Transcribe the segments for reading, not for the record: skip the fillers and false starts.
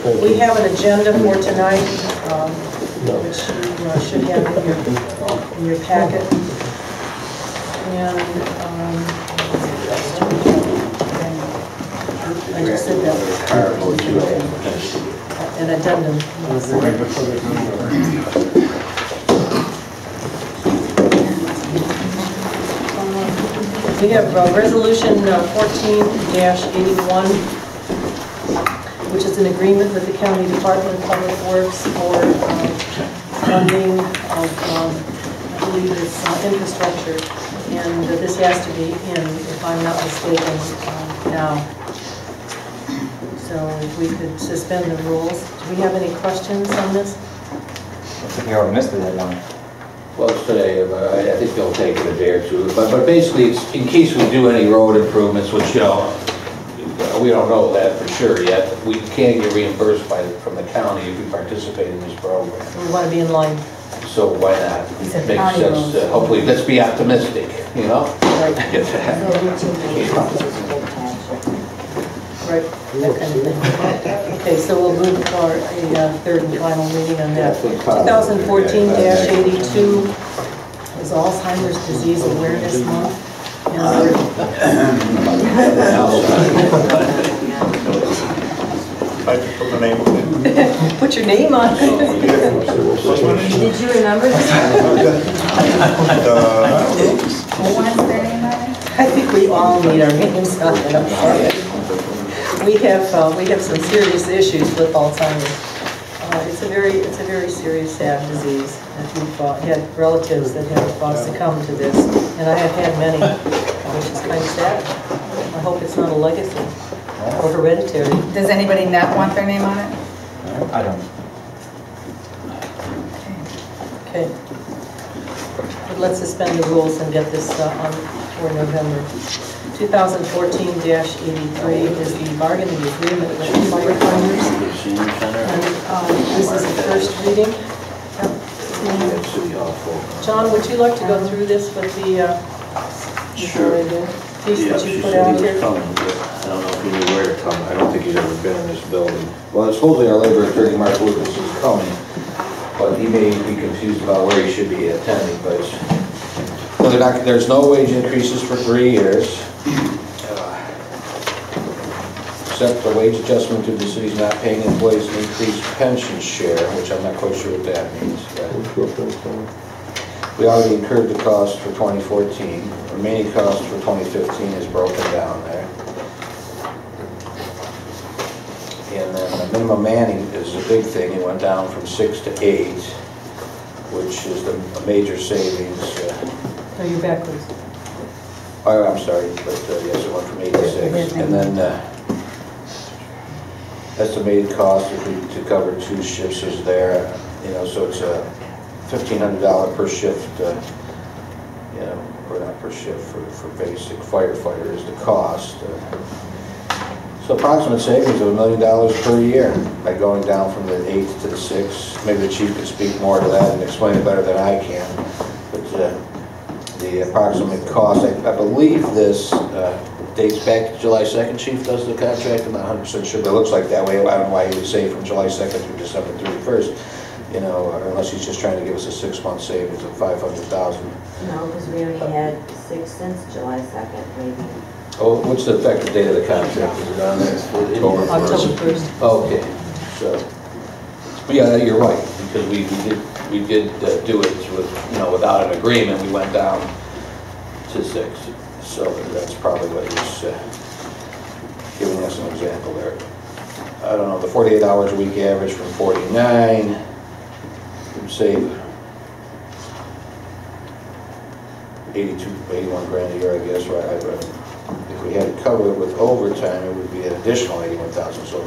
We have an agenda for tonight, which you should have in your packet. And I just said that. An addendum. We have resolution 14-81, which is an agreement with the County Department of Public Works for funding of, I believe it's infrastructure, and this has to be in, if I'm not mistaken, now. So if we could suspend the rules. Do we have any questions on this? I think you already missed the deadline. Well, it's today, but I think they'll take it a day or two. But basically, it's in case we do any road improvements, which, you know, we don't know that for sure yet. We can get reimbursed from the county if we participate in this program. We want to be in line. So why not? Makes sense. Hopefully, let's be optimistic, you know? Right. Get that. Right, that kind of thing. Okay, so we'll move for a third and final reading on that. 2014-82 is Alzheimer's Disease Awareness Month. Put your name on it. Did you remember this? I think we all need our names on it. We have some serious issues with Alzheimer's. It's a very serious, sad disease. If you've had relatives that have succumbed to this, and I have had many, which is kind of sad. I hope it's not a legacy or hereditary. Does anybody not want their name on it? I don't. Okay. But let's suspend the rules and get this on for November. 2014-83 is the bargaining agreement with the firefighters. And this is the first reading. John, would you like to go through this with the piece that you put out here? I don't know if he knew where to come. I don't think he's ever been in this building. Well, supposedly our labor attorney, Mark Lucas, is coming, but he may be confused about where he should be attending. But there's no wage increases for 3 years. Except the wage adjustment to the city's not paying employees an increased pension share, which I'm not quite sure what that means. We already incurred the cost for 2014. The remaining cost for 2015 is broken down there. And then the minimum manning is a big thing. It went down from 6 to 8, which is a major savings. No, you're backwards. Oh, I'm sorry, but yes, it went from 8 to 6. And then estimated cost to cover 2 shifts is there, you know, so it's a $1,500 per shift, you know, or not per shift, for basic firefighter is the cost. So approximate savings of $1 million per year by going down from the 8 to the 6. Maybe the chief could speak more to that and explain it better than I can. But the approximate cost, I believe this dates back to July 2nd, Chief does the contract. I'm not 100% sure, but it looks like that way. I don't know why he would say from July 2nd through December 31st, you know, unless he's just trying to give us a 6-month savings of $500,000. No, because we only had 6 since July 2nd, maybe. Oh, what's the effective date of the contract? Is it on there? October 1st. Okay, so, yeah, you're right, because we did do it with, you know, without an agreement. We went down to 6. So that's probably what he's giving us an example there. I don't know, the 48 hours a week average from 49, would save 81 grand a year, I guess, right? If we had to cover it with overtime, it would be an additional 81,000. So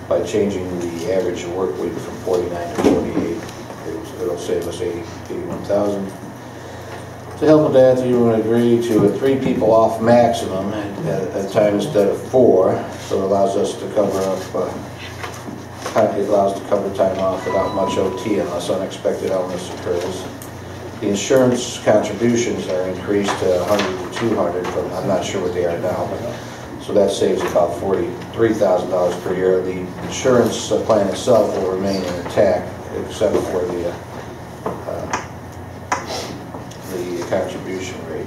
by changing the average work week from 49 to 48, it'll save us 81,000. To help with that, you would agree to a 3 people off maximum at a time instead of 4, so it allows us to cover up. It allows to cover time off without much OT unless unexpected illness occurs. The insurance contributions are increased to 100 to 200 from, I'm not sure what they are now, but So that saves about $43,000 per year. The insurance plan itself will remain intact except for the contribution rate.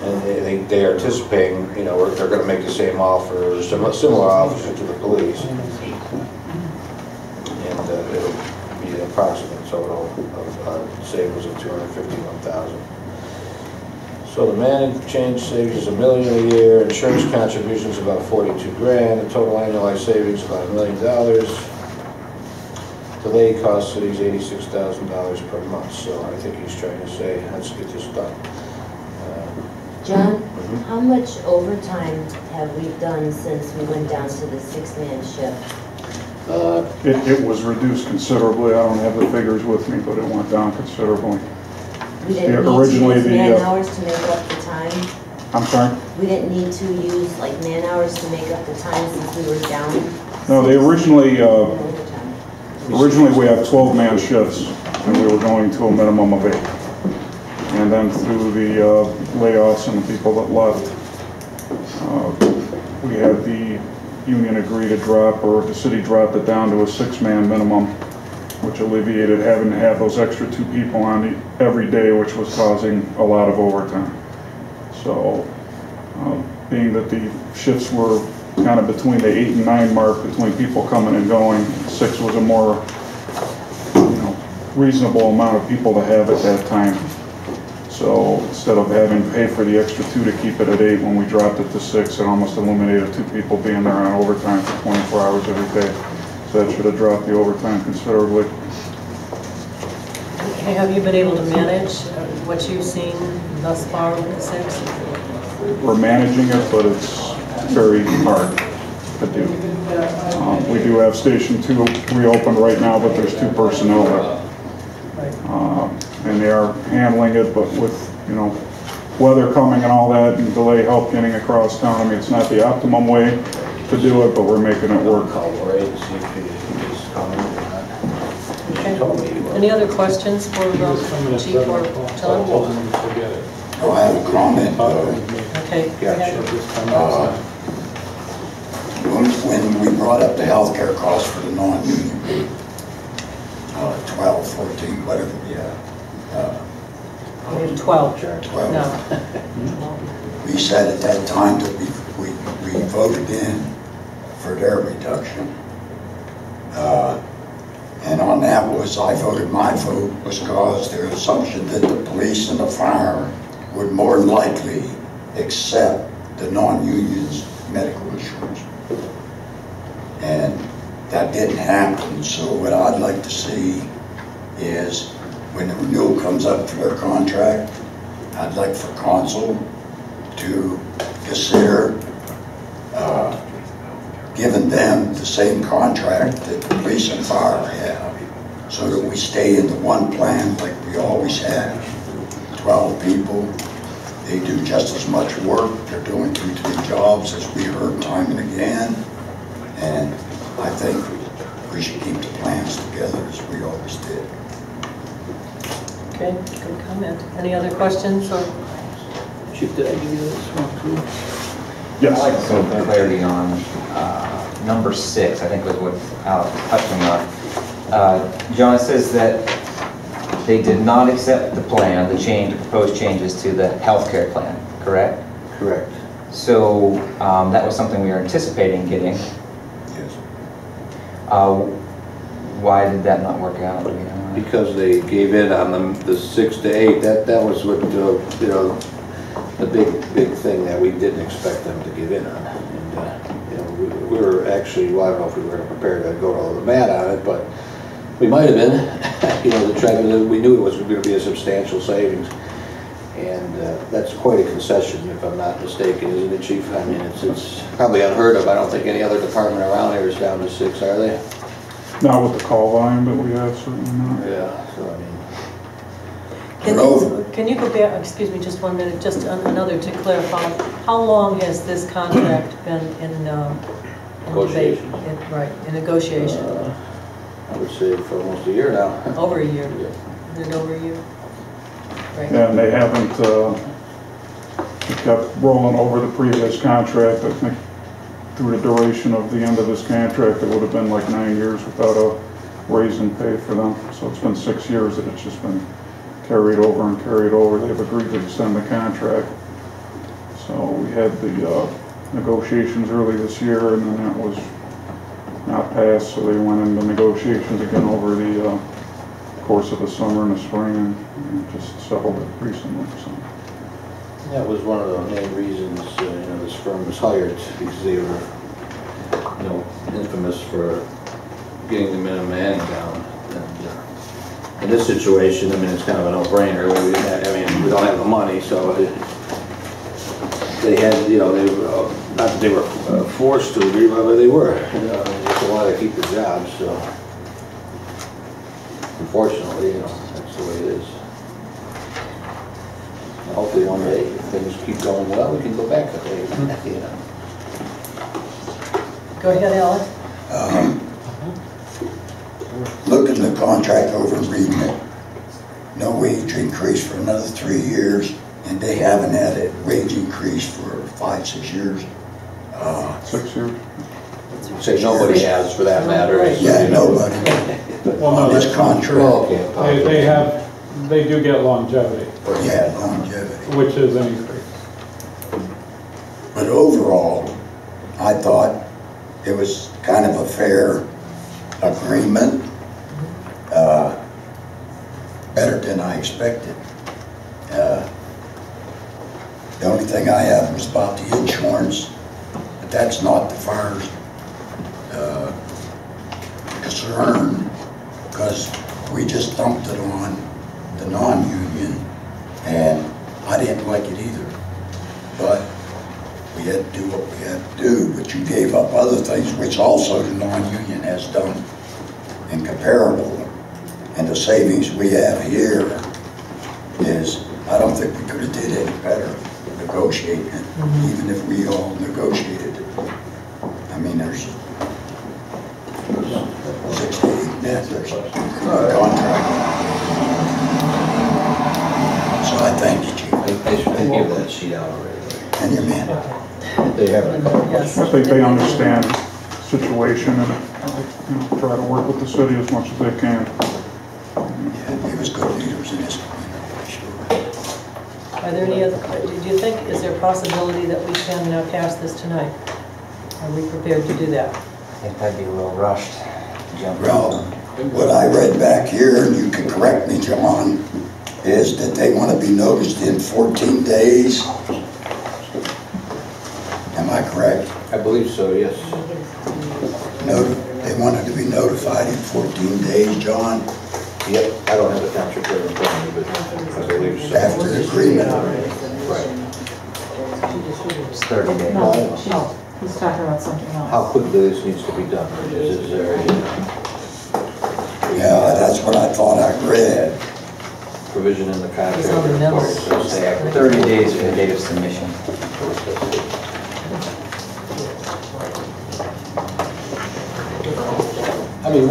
And they are anticipating, you know, they're going to make the same offer, similar offers to the police. And it'll be an approximate total of savings of $251,000. So the managed change savings is $1 million a year, insurance contributions about $42 grand, the total annualized savings about $1 million. Delay cost cities $86,000 per month. So I think he's trying to say, let's get this done. John, how much overtime have we done since we went down to the 6-man shift? It was reduced considerably. I don't have the figures with me, but it went down considerably. We didn't need originally to use the, man hours to make up the time? I'm sorry? We didn't need to use like man hours to make up the time since we were down? No, they originally we had 12-man shifts, and we were going to a minimum of 8. And then through the layoffs and the people that left, we had the union agree to drop, or the city dropped it down to a 6-man minimum, which alleviated having to have those extra 2 people on every day, which was causing a lot of overtime. So, being that the shifts were kind of between the 8 and 9 mark between people coming and going, 6 was a more, reasonable amount of people to have at that time. So instead of having to pay for the extra 2 to keep it at 8, when we dropped it to 6, it almost eliminated 2 people being there on overtime for 24 hours every day. So that should have dropped the overtime considerably. Have you been able to manage what you've seen thus far with the 6? We're managing it, but it's very hard to do. We do have Station 2 reopened right now, but there's 2 personnel there. And they are handling it, but with, weather coming and all that, and delay help getting across town. I mean, it's not the optimum way to do it, but we're making it work. Okay. Any other questions for Chief or John? Oh, I have a comment. Okay. When we brought up the healthcare costs for the non-union group, 12, 14, whatever, 12. 12. No. We said at that time that we voted in for their reduction. And on that my vote was caused their assumption that the police and the fire would more than likely accept the non-union's medical insurance. And that didn't happen, so what I'd like to see is when the renewal comes up for their contract, I'd like for council to consider giving them the same contract that the police and fire have, so that we stay in the one plan like we always have. 12 people, they do just as much work, they're doing 2 to 3 jobs as we heard time and again, and I think we should keep the plans together as we always did. Okay, good comment. Any other questions? Or? Chief, did I give you this one too? Yes. I'd like some clarity on number 6, I think was what Alex was touching on. John, it says that they did not accept the plan, the proposed changes to the healthcare plan, correct? Correct. So that was something we were anticipating getting. Yes. Why did that not work out? Because they gave in on the 6 to 8. That was what the big thing that we didn't expect them to give in on. And we were actually, well, I don't know if we were prepared to go to the mat on it, but we might have been. We knew it was going to be a substantial savings, and that's quite a concession, if I'm not mistaken, isn't it, Chief? I mean, it's probably unheard of. I don't think any other department around here is down to 6, are they? Not with the call volume that we have, certainly not. Yeah. So I mean. Can you go back, excuse me, just 1 minute, just another to clarify. How long has this contract been in debate? Right, in negotiation? I would say for almost a year now. Over a year? Is it over a year? Right. And they haven't, they kept rolling over the previous contract. I think through the duration of the end of this contract, it would have been like 9 years without a raise in pay for them. So it's been 6 years that it's just been carried over and carried over. They've agreed to extend the contract. So we had the negotiations early this year, and then that was not passed, so they went into negotiations again over the course of the summer and the spring, and just settled it recently. So. That was one of the main reasons, this firm was hired, because they were, infamous for getting the minimum manning down. And in this situation, I mean, it's kind of a no-brainer. We don't have the money, so they had, they were, not that they were forced to agree, but they were. They wanted to keep the jobs, so unfortunately, that's the way it is. Hopefully one day, if things keep going well, we can go back to that. Go ahead, Alex. Looking the contract over and reading it, no wage increase for another 3 years, and they haven't had a wage increase for 5-6 years. 6 years. Say nobody has, for that matter. Yeah, nobody. Well, On no, this contract. they do get longevity, Yeah, longevity. which is an increase. But overall, I thought it was kind of a fair agreement, better than I expected. The only thing I have was about the insurance, but that's not the fire's concern, because we just dumped it on the non-union, and I didn't like it either. But we had to do what we had to do, but you gave up other things, which also the non-union has done and comparable. And the savings we have here is, I don't think we could have did any better negotiating it, even if we all negotiated it. I mean, there's 6 to 8 net, there's a contract. So I thank you, Chief. They should give that sheet out already. And your man. They haven't. Yes. I think they understand the situation and try to work with the city as much as they can. Yeah, he was good leaders in this community, sure. Are there any other, do you think, is there a possibility that we can pass this tonight? Are we prepared to do that? I think that'd be a little rushed. Well, what I read back here, and you can correct me, John, is that they want to be noticed in 14 days. Am I correct? I believe so, yes. No, they wanted to be notified in 14 days, John, Yep, I don't have the township there in front of me, but I believe so. after the agreement. Right. It's 30 days. No, he's talking about something else. How quickly this needs to be done? Is there a Yeah, that's what I thought I read. provision in the contract? It's on the memo. So say after 30 days from the date of submission. I mean,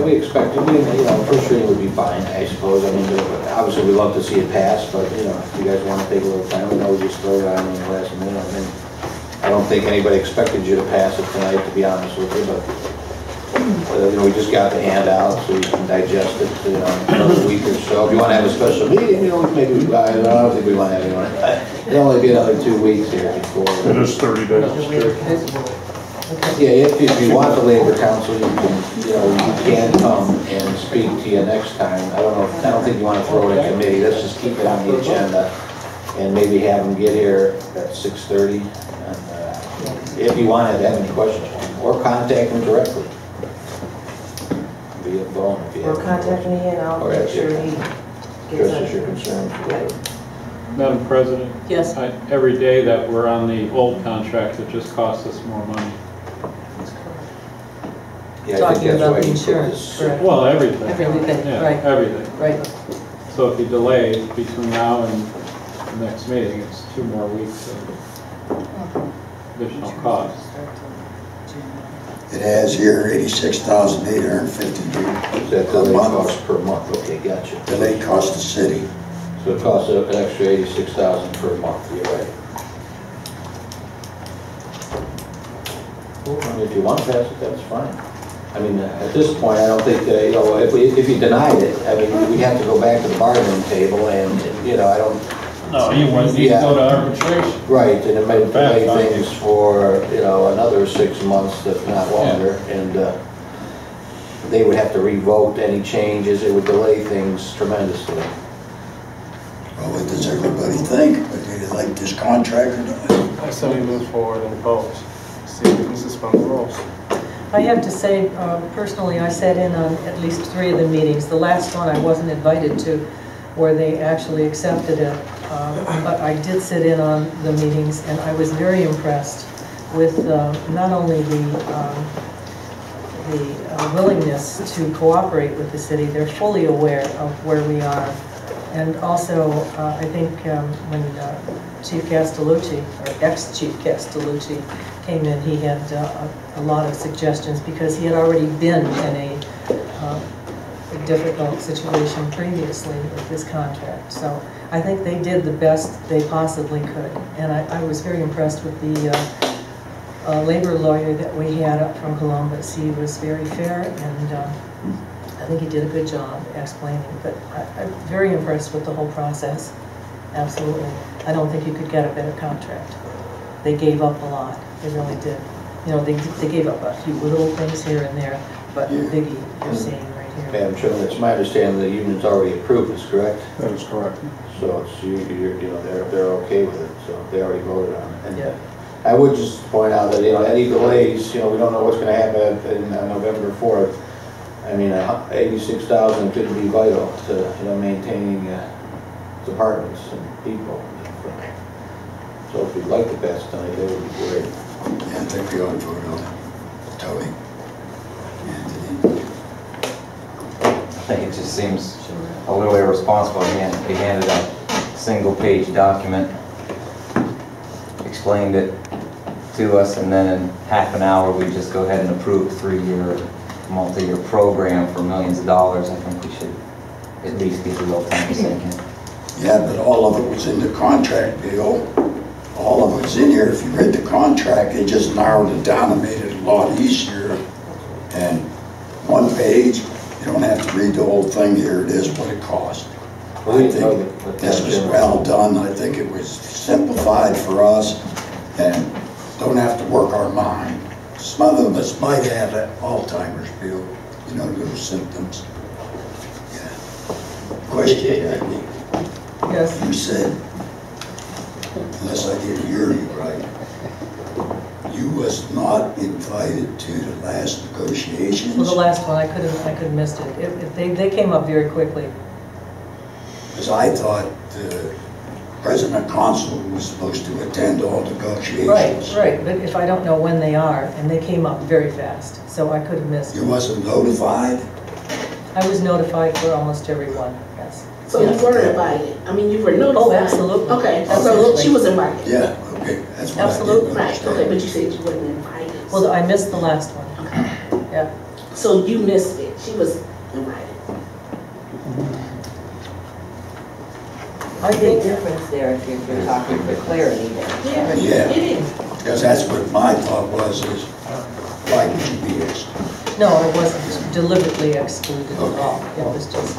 we expect, first reading would be fine, I suppose. I mean, obviously, we'd love to see it pass, but, if you guys want to take a little time, we know we just throw it on in the last minute. I mean, I don't think anybody expected you to pass it tonight, to be honest with you, but, we just got the handout, so you can digest it, another week or so. If you want to have a special meeting, maybe, I don't think we want to have anyone. It'll only be another 2 weeks here before. It is 30 days. Yeah, if you want the labor council, you can come and speak to you next time. I don't think you want to throw it in committee. Let's just keep it on the agenda and maybe have them get here at 6:30. And if you want to have any questions, or contact them directly via phone if you have. Or contact me and I'll Or make at sure your- he Addresses gets your it. concerns. Madam President, Yes? every day that we're on the old contract, it just costs us more money. Yeah, I think Talking that's about why the you put insurance, this- correct? Well, everything. Everything, Yeah, right. everything. Right. So if you delay between now and the next meeting, it's 2 more weeks of additional costs. It has here 86,850 That a delay month. cost per month, okay, gotcha. Delay cost the city. So it costs an extra $86,000 per month, you're right. Well, if you want to pass it, that's fine. I mean, at this point, I don't think, you know, if you denied it, I mean, we'd have to go back to the bargaining table and, you know, I don't. No, you wouldn't need to go to arbitration. Right, and it might delay things for, you know, another 6 months, if not longer, and they would have to revote any changes, it would delay things tremendously. Well, what does everybody think? Do you like this contract or not? I say we move forward and vote. See if we can suspend the rules. I have to say, personally, I sat in on at least 3 of the meetings. The last one I wasn't invited to, where they actually accepted it. But I did sit in on the meetings, and I was very impressed with not only the willingness to cooperate with the city. They're fully aware of where we are. And also, I think when Chief Castellucci, or ex-Chief Castellucci, came in, he had a lot of suggestions because he had already been in a difficult situation previously with this contract. So I think they did the best they possibly could. And I was very impressed with the labor lawyer that we had up from Columbus. He was very fair, and I think he did a good job explaining. But I'm very impressed with the whole process. Absolutely. I don't think you could get a better contract. They gave up a lot. They really did. You know, they gave up a few little things here and there, but the biggie you're seeing right here. Madam Chairman, it's my understanding the union's already approved this, correct? That is correct. So it's, you know, they're okay with it, so they already voted on it. And Yeah. I would just point out that, you know, any delays, you know, we don't know what's going to happen in November 4th. I mean, 86,000 could be vital to, you know, maintaining departments and people. So if we'd like to pass tonight, that would be great. Yeah, I think we ought to vote on it. Tony? Anthony? I think it just seems a little irresponsible. Again, they handed out a single-page document, explained it to us, and then in half an hour we just go ahead and approve a 3-year, multi-year program for millions of dollars. I think we should at least give a little time to sink in. Yeah, but all of it was in the contract, Bill. All of it's in here. If you read the contract, they just narrowed it down and made it a lot easier. And one page, you don't have to read the whole thing. Here it is, what it cost. I think this was well done. I think it was simplified for us and don't have to work our mind. Some of us might have Alzheimer's, Bill, you know, little symptoms. Yeah. Question, Anthony. Yes. You said, unless I didn't hear you right, you was not invited to the last negotiations? Well, the last one, I could have missed it. They came up very quickly. Because I thought the president consul was supposed to attend all negotiations. Right, but if I don't know when they are, and they came up very fast, so I could have missed it. You wasn't notified? I was notified for almost everyone, yes. So you were invited? I mean, you were notified? Oh, absolutely. Okay, Absolutely. so she was invited? Yeah, okay, that's what Absolutely. I didn't Right, understand. okay, but you said you wasn't invited. Well, I missed the last one. Okay. Yeah. So you missed it, she was invited? A big difference there if you're talking for clarity there. Yeah. It is. Because that's what my thought was, is why would you be excluded? No, it wasn't deliberately excluded at all. It was just,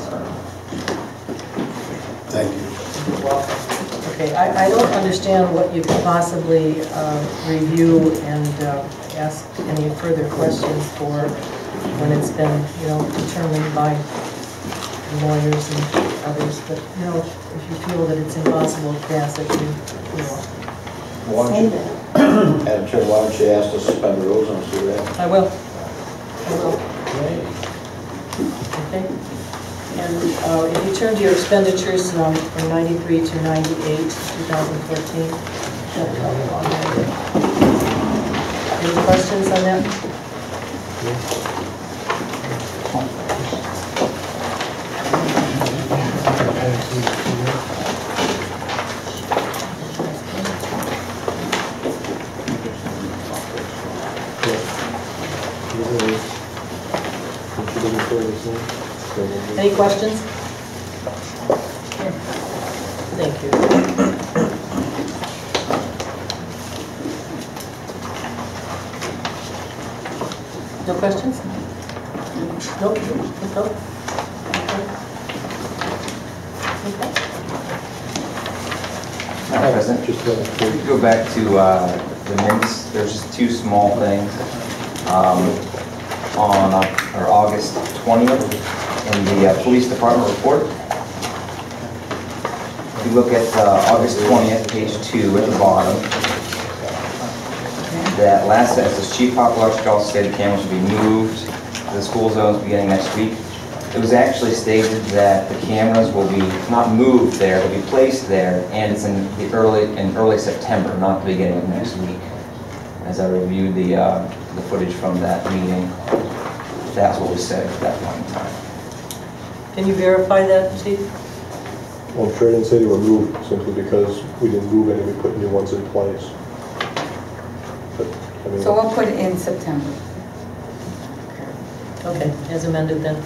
Thank you. you're welcome. Okay, I don't understand what you could possibly review and ask any further questions for when it's been, you know, determined by lawyers and others. But, you know, if you feel that it's impossible to pass it, you know. Why don't you, Madam Chair, why don't you ask to suspend the rules and see that? I will. Okay. And if you turn to your expenditures from 93 to 98, 2014. Any questions on that? Any questions? No questions? Nope. Nope. Okay. Madam President, if we go back to the minutes, there's just two small things. On August 20th in the police department report. If you look at August 20th, page 2 at the bottom, that last sentence says Chief Poplarch also stated cameras will be moved to the school zones beginning next week. It was actually stated that the cameras will be not moved there, they'll be placed there, and it's in early September, not the beginning of next week. As I reviewed the footage from that meeting, that's what was said at that point in time. Can you verify that, Chief? Well, I'm sure I didn't say they were moved simply because we didn't move any, we put new ones in place. But, I mean, So we'll put it in September. Okay, as amended then.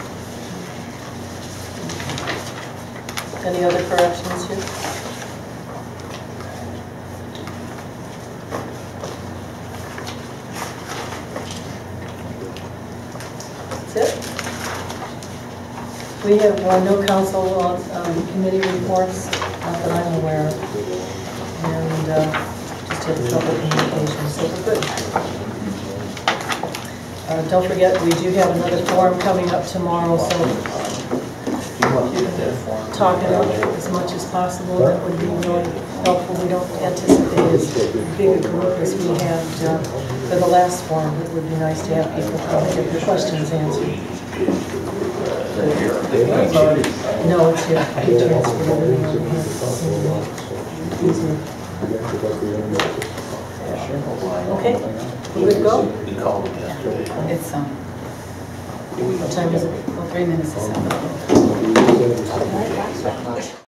Any other corrections here? That's it. We have no council committee reports, not that I'm aware of, and just had a couple of communications, so we're good. Don't forget, we do have another forum coming up tomorrow, so you can talk it up as much as possible. That would be really helpful. We don't anticipate as big a group as we had for the last forum. It would be nice to have people come and get their questions answered. No, it's here. I transferred everything over here. Okay, we're good to go? It's, What time is it? well, 3 minutes to 7.